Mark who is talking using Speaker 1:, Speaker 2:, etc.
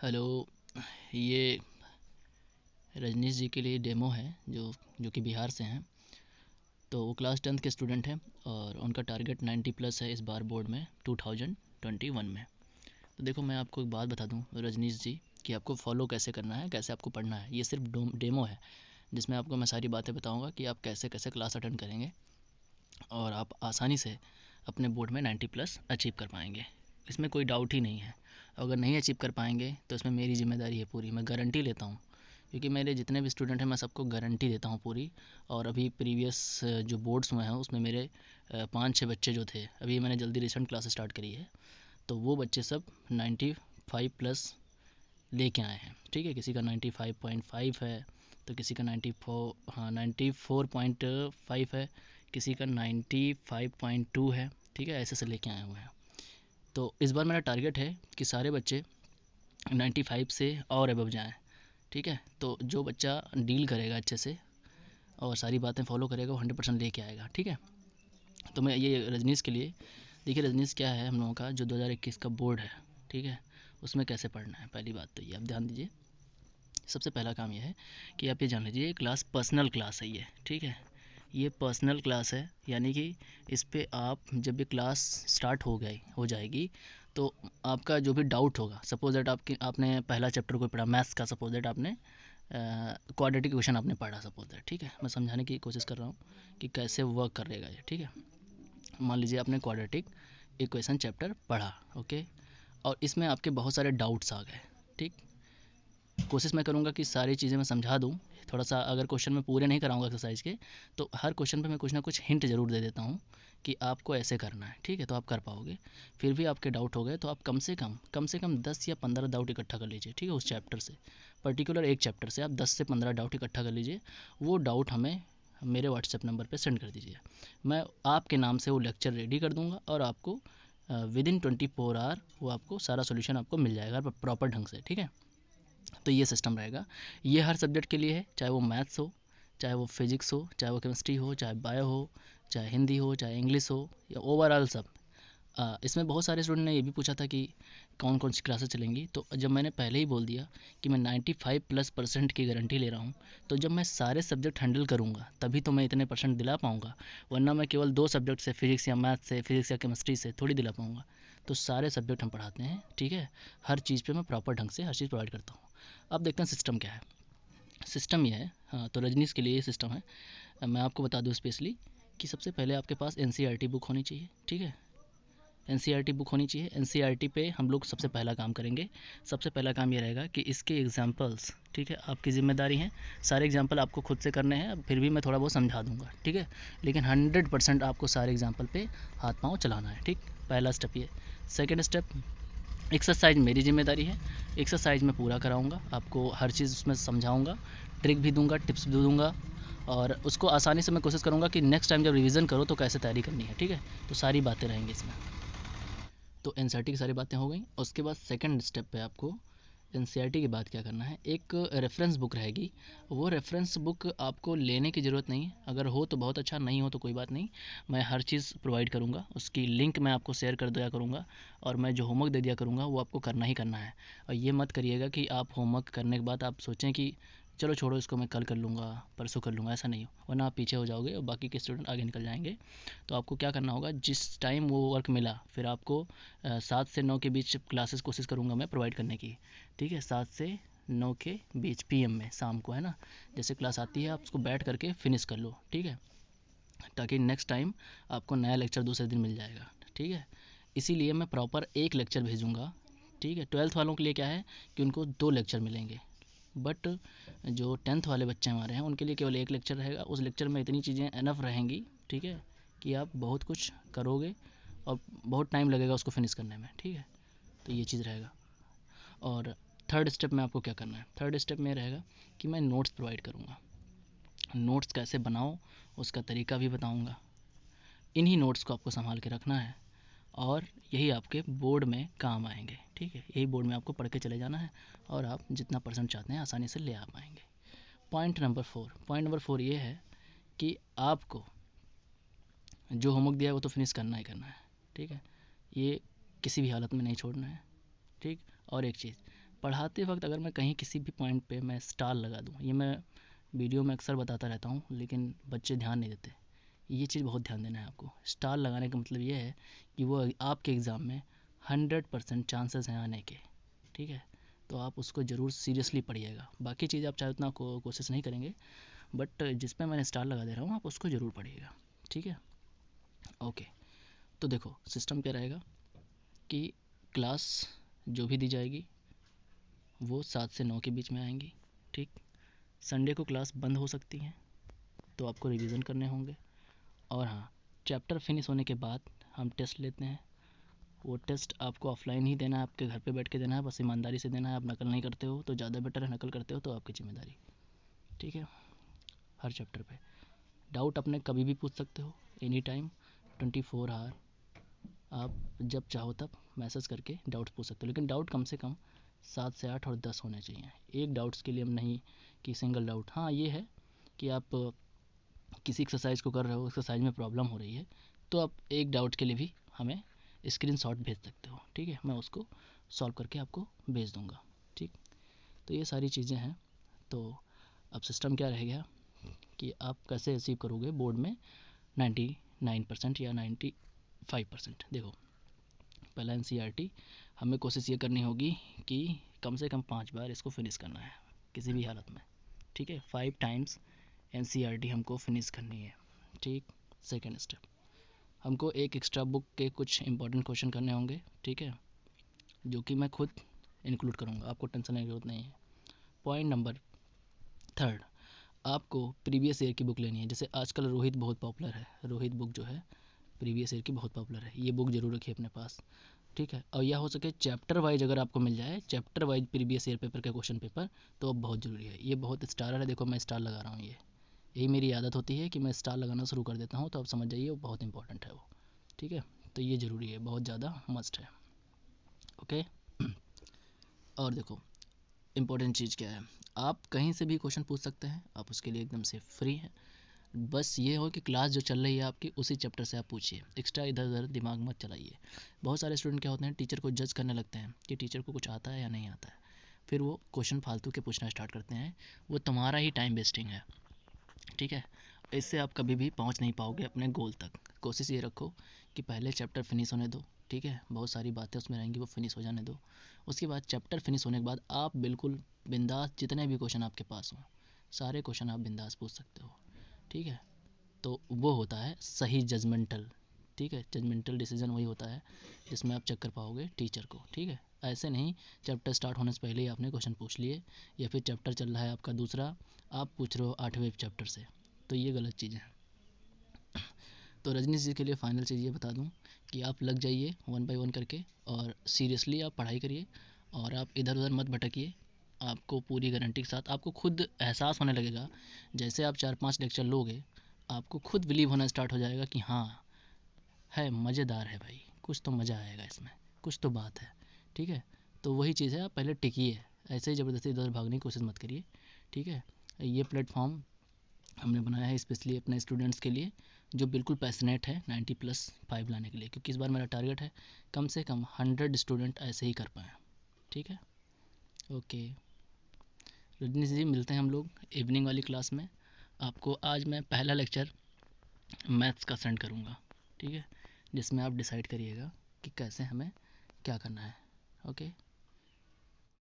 Speaker 1: Hello. ये रजनीश जी के लिए डेमो है जो कि बिहार से हैं। तो वो क्लास 10th के स्टूडेंट हैं और उनका टारगेट 90 प्लस है इस बार बोर्ड में 2021 में। तो देखो, मैं आपको एक बात बता दूं रजनीश जी कि आपको फॉलो कैसे करना है, कैसे आपको पढ़ना है। ये सिर्फ डेमो है जिसमें आपको मैं सारी बातें बताऊंगा कि आप कैसे कैसे क्लास अटेंड करेंगे और आप आसानी से अपने बोर्ड में 90 प्लस अचीव कर पाएंगे। इसमें कोई डाउट ही नहीं है। अगर नहीं अचीव कर पाएंगे तो इसमें मेरी जिम्मेदारी है पूरी, मैं गारंटी लेता हूँ, क्योंकि मेरे जितने भी स्टूडेंट हैं मैं सबको गारंटी देता हूँ पूरी। और अभी प्रीवियस जो बोर्ड्स हुए हैं उसमें मेरे 5-6 बच्चे जो थे, अभी मैंने जल्दी रिसेंट क्लास स्टार्ट करी है, तो वो बच्चे सब 95 प्लस लेके आए हैं। ठीक है, किसी का 95.5 है, तो किसी का 94.5 है, किसी का 95.2 है। ठीक है, ऐसे से लेके आए हुए हैं। तो इस बार मेरा टारगेट है कि सारे बच्चे 95 से और अबव जाएं। ठीक है, तो जो बच्चा डील करेगा अच्छे से और सारी बातें फॉलो करेगा वो 100% लेके आएगा। ठीक है, तो मैं ये रजनीश के लिए, देखिए रजनीश क्या है, हम लोगों का जो 2021 का बोर्ड है, ठीक है, उसमें कैसे पढ़ना है। पहली बात तो ये आप ध्यान दीजिए। सबसे पहला काम ये है कि आप ये जान लीजिए ये क्लास पर्सनल क्लास है ये। ठीक है, ये पर्सनल क्लास है, यानी कि इस पे आप जब भी क्लास स्टार्ट हो जाएगी तो आपका जो भी डाउट होगा, सपोज दैट आपने पहला चैप्टर कोई पढ़ा मैथ्स का, सपोज दैट आपने क्वाड्रेटिक इक्वेशन आपने पढ़ा सपोज दैट। ठीक है, मैं समझाने की कोशिश कर रहा हूँ कि कैसे वर्क करेगा ये। ठीक है, मान लीजिए आपने क्वाड्रेटिक इक्वेशन चैप्टर पढ़ा, ओके, और इसमें आपके बहुत सारे डाउट्स आ गए। ठीक, कोशिश मैं करूँगा कि सारी चीज़ें मैं समझा दूँ। थोड़ा सा अगर क्वेश्चन मैं पूरे नहीं कराऊँगा एक्सरसाइज के, तो हर क्वेश्चन पे मैं कुछ ना कुछ हिंट ज़रूर दे देता हूँ कि आपको ऐसे करना है। ठीक है, तो आप कर पाओगे। फिर भी आपके डाउट हो गए तो आप कम से कम 10 या 15 डाउट इकट्ठा कर लीजिए। ठीक है, उस चैप्टर से, पर्टिकुलर एक चैप्टर से आप 10 से 15 डाउट इकट्ठा कर लीजिए। वो डाउट हमें मेरे व्हाट्सएप नंबर पे सेंड कर दीजिए। मैं आपके नाम से वो लेक्चर रेडी कर दूँगा और आपको विदिन 24 आवर वो आपको सारा सोल्यूशन आपको मिल जाएगा प्रॉपर ढंग से। ठीक है, तो ये सिस्टम रहेगा। ये हर सब्जेक्ट के लिए है, चाहे वो मैथ्स हो, चाहे वो फिजिक्स हो, चाहे वो केमिस्ट्री हो, चाहे बायो हो, चाहे हिंदी हो, चाहे इंग्लिश हो, या ओवरऑल सब। इसमें बहुत सारे स्टूडेंट ने ये भी पूछा था कि कौन कौन सी क्लासेस चलेंगी, तो जब मैंने पहले ही बोल दिया कि मैं 95+% की गारंटी ले रहा हूँ, तो जब मैं सारे सब्जेक्ट हैंडल करूँगा तभी तो मैं इतने परसेंट दिला पाऊँगा, वरना मैं केवल 2 सब्जेक्ट से, फिजिक्स या मैथ से, फिजिक्स या केमिस्ट्री से थोड़ी दिला पाऊँगा। तो सारे सब्जेक्ट हम पढ़ाते हैं। ठीक है, हर चीज़ पे मैं प्रॉपर ढंग से हर चीज़ प्रोवाइड करता हूँ। अब देखते हैं सिस्टम क्या है। सिस्टम ये है, हाँ, तो रजनीश के लिए ये सिस्टम है। मैं आपको बता दूँ स्पेशली कि सबसे पहले आपके पास एन बुक होनी चाहिए। ठीक है, एन बुक होनी चाहिए। एन पे हम लोग सबसे पहला काम करेंगे। सबसे पहला काम ये रहेगा कि इसके एग्जाम्पल्स, ठीक है, आपकी ज़िम्मेदारी हैं, सारे एग्जाम्पल आपको खुद से करने हैं। फिर भी मैं थोड़ा बहुत समझा दूंगा, ठीक है, लेकिन 100% आपको सारे एग्जाम्पल पे हाथ पाँव चलाना है। ठीक, पहला स्टेप ये। सेकेंड स्टेप, एक्सरसाइज मेरी ज़िम्मेदारी है। एक्सरसाइज मैं पूरा कराऊंगा आपको, हर चीज़ उसमें समझाऊंगा, ट्रिक भी दूंगा, टिप्स भी दूंगा, और उसको आसानी से मैं कोशिश करूंगा कि नेक्स्ट टाइम जब रिवीजन करो तो कैसे तैयारी करनी है। ठीक है, तो सारी बातें रहेंगी इसमें। तो एन की सारी बातें हो गई। उसके बाद सेकंड स्टेप पे आपको एन के बाद क्या करना है, एक रेफरेंस बुक रहेगी। वो रेफरेंस बुक आपको लेने की ज़रूरत नहीं है, अगर हो तो बहुत अच्छा, नहीं हो तो कोई बात नहीं। मैं हर चीज़ प्रोवाइड करूँगा, उसकी लिंक मैं आपको शेयर कर दिया करूँगा, और मैं जो होमवर्क दे दिया करूँगा वो आपको करना ही करना है। और ये मत करिएगा कि आप होमवर्क करने के बाद आप सोचें कि चलो छोड़ो इसको, मैं कल कर लूँगा, परसों कर लूँगा, ऐसा नहीं हो, वरना आप पीछे हो जाओगे और बाकी के स्टूडेंट आगे निकल जाएंगे। तो आपको क्या करना होगा, जिस टाइम वो वर्क मिला, फिर आपको 7 से 9 के बीच क्लासेस कोशिश करूँगा मैं प्रोवाइड करने की। ठीक है, 7 से 9 के बीच पीएम में, शाम को, है ना, जैसे क्लास आती है आप उसको बैठ करके फिनिश कर लो। ठीक है, ताकि नेक्स्ट टाइम आपको नया लेक्चर दूसरे दिन मिल जाएगा। ठीक है, इसीलिए मैं प्रॉपर एक लेक्चर भेजूँगा। ठीक है, 12th वालों के लिए क्या है कि उनको 2 लेक्चर मिलेंगे, बट जो 10th वाले बच्चे हमारे हैं उनके लिए केवल एक लेक्चर रहेगा। उस लेक्चर में इतनी चीज़ें एनफ रहेंगी, ठीक है, कि आप बहुत कुछ करोगे और बहुत टाइम लगेगा उसको फिनिश करने में। ठीक है, तो ये चीज़ रहेगा। और थर्ड स्टेप में आपको क्या करना है, थर्ड स्टेप में रहेगा कि मैं नोट्स प्रोवाइड करूँगा। नोट्स कैसे बनाओ उसका तरीका भी बताऊँगा। इन्हीं नोट्स को आपको संभाल के रखना है और यही आपके बोर्ड में काम आएंगे। ठीक है, यही बोर्ड में आपको पढ़ के चले जाना है और आप जितना परसेंट चाहते हैं आसानी से ले आ पाएंगे। पॉइंट नंबर 4 ये है कि आपको जो होमवर्क दिया है वो तो फिनिश करना ही करना है। ठीक है, ये किसी भी हालत में नहीं छोड़ना है। ठीक, और एक चीज़, पढ़ाते वक्त अगर मैं कहीं किसी भी पॉइंट पे मैं स्टार लगा दूँ, ये मैं वीडियो में अक्सर बताता रहता हूँ लेकिन बच्चे ध्यान नहीं देते, ये चीज़ बहुत ध्यान देना है आपको। स्टार लगाने का मतलब ये है कि वो आपके एग्ज़ाम में 100% चांसेस हैं आने के, ठीक है। तो आप उसको ज़रूर सीरियसली पढ़िएगा। बाकी चीज़ आप चाहे उतना कोशिश नहीं करेंगे, बट जिस पे मैंने स्टार लगा दे रहा हूँ आप उसको ज़रूर पढ़िएगा, ठीक है। ओके, तो देखो सिस्टम क्या रहेगा कि क्लास जो भी दी जाएगी वो 7 से 9 के बीच में आएंगी, ठीक। संडे को क्लास बंद हो सकती है तो आपको रिवीजन करने होंगे। और हाँ, चैप्टर फिनिश होने के बाद हम टेस्ट लेते हैं। वो टेस्ट आपको ऑफलाइन ही देना है, आपके घर पे बैठ के देना है, बस ईमानदारी से देना है। आप नकल नहीं करते हो तो ज़्यादा बेटर है, नकल करते हो तो आपकी जिम्मेदारी, ठीक है। हर चैप्टर पे डाउट अपने कभी भी पूछ सकते हो, एनी टाइम 24 आवर आप जब चाहो तब मैसेज करके डाउट पूछ सकते हो। लेकिन डाउट कम से कम 7 से 8 और 10 होने चाहिए। एक डाउट्स के लिए हम नहीं कि सिंगल डाउट। हाँ ये है कि आप किसी एक्सरसाइज को कर रहे हो, एक्सरसाइज में प्रॉब्लम हो रही है, तो आप एक डाउट के लिए भी हमें स्क्रीनशॉट भेज सकते हो, ठीक है। मैं उसको सॉल्व करके आपको भेज दूंगा, ठीक। तो ये सारी चीज़ें हैं। तो अब सिस्टम क्या रह गया कि आप कैसे अचीव करोगे बोर्ड में 99% या 95%। देखो पहला एनसीईआरटी हमें कोशिश ये करनी होगी कि कम से कम 5 बार इसको फिनिश करना है किसी भी हालत में, ठीक है। 5 टाइम्स एनसीईआरटी हमको फिनिश करनी है, ठीक। सेकेंड स्टेप, हमको एक एक्स्ट्रा बुक के कुछ इंपॉर्टेंट क्वेश्चन करने होंगे, ठीक है, जो कि मैं खुद इंक्लूड करूँगा, आपको टेंशन लेने की जरूरत नहीं है। पॉइंट नंबर थर्ड, आपको प्रीवियस ईयर की बुक लेनी है। जैसे आजकल रोहित बहुत पॉपुलर है, रोहित बुक जो है प्रीवियस ईयर की बहुत पॉपुलर है, ये बुक जरूर रखिए अपने पास, ठीक है। और यह हो सके चैप्टर वाइज अगर आपको मिल जाए, chapter wise previous year paper का क्वेश्चन पेपर, तो अब बहुत ज़रूरी है। ये बहुत स्टार है, देखो मैं स्टार लगा रहा हूँ, ये यही मेरी आदत होती है कि मैं स्टार लगाना शुरू कर देता हूँ, तो आप समझ जाइए वो बहुत इंपॉर्टेंट है वो, ठीक है। तो ये ज़रूरी है, बहुत ज़्यादा मस्ट है, ओके। और देखो इम्पोर्टेंट चीज़ क्या है, आप कहीं से भी क्वेश्चन पूछ सकते हैं, आप उसके लिए एकदम से फ्री हैं। बस ये हो कि क्लास जो चल रही है आपकी उसी चैप्टर से आप पूछिए, एक्स्ट्रा इधर उधर दिमाग मत चलाइए। बहुत सारे स्टूडेंट क्या होते हैं, टीचर को जज करने लगते हैं कि टीचर को कुछ आता है या नहीं आता है, फिर वो क्वेश्चन फालतू के पूछना स्टार्ट करते हैं, वो तुम्हारा ही टाइम वेस्टिंग है, ठीक है। इससे आप कभी भी पहुंच नहीं पाओगे अपने गोल तक। कोशिश ये रखो कि पहले चैप्टर फिनिश होने दो, ठीक है, बहुत सारी बातें उसमें रहेंगी वो फिनिश हो जाने दो। उसके बाद चैप्टर फिनिश होने के बाद आप बिल्कुल बिंदास, जितने भी क्वेश्चन आपके पास हों सारे क्वेश्चन आप बिंदास पूछ सकते हो, ठीक है। तो वो होता है सही जजमेंटल, ठीक है। जजमेंटल डिसीजन वही होता है जिसमें आप चेक कर पाओगे टीचर को, ठीक है। ऐसे नहीं चैप्टर स्टार्ट होने से पहले ही आपने क्वेश्चन पूछ लिए, या फिर चैप्टर चल रहा है आपका दूसरा, आप पूछ रहे हो 8वें चैप्टर से, तो ये गलत चीज़ है। तो रजनी जी के लिए फाइनल चीज़ ये बता दूं कि आप लग जाइए 1 बाय 1 करके, और सीरियसली आप पढ़ाई करिए, और आप इधर उधर मत भटकिए। आपको पूरी गारंटी के साथ आपको खुद एहसास होने लगेगा, जैसे आप 4-5 लेक्चर लोगे आपको खुद बिलीव होना स्टार्ट हो जाएगा कि हाँ है, मज़ेदार है भाई, कुछ तो मज़ा आएगा इसमें, कुछ तो बात है, ठीक है। तो वही चीज़ है, आप पहले टिकिए, ऐसे ही ज़बरदस्ती इधर भागने की कोशिश मत करिए, ठीक है। ये प्लेटफॉर्म हमने बनाया है स्पेशली अपने स्टूडेंट्स के लिए जो बिल्कुल पैशनेट है 90+5 लाने के लिए, क्योंकि इस बार मेरा टारगेट है कम से कम 100 स्टूडेंट ऐसे ही कर पाएँ, ठीक है। ओके रजनी जी, मिलते हैं हम लोग इवनिंग वाली क्लास में। आपको आज मैं पहला लेक्चर मैथ्स का सेंड करूँगा, ठीक है, जिसमें आप डिसाइड करिएगा कि कैसे हमें क्या करना है, ओके।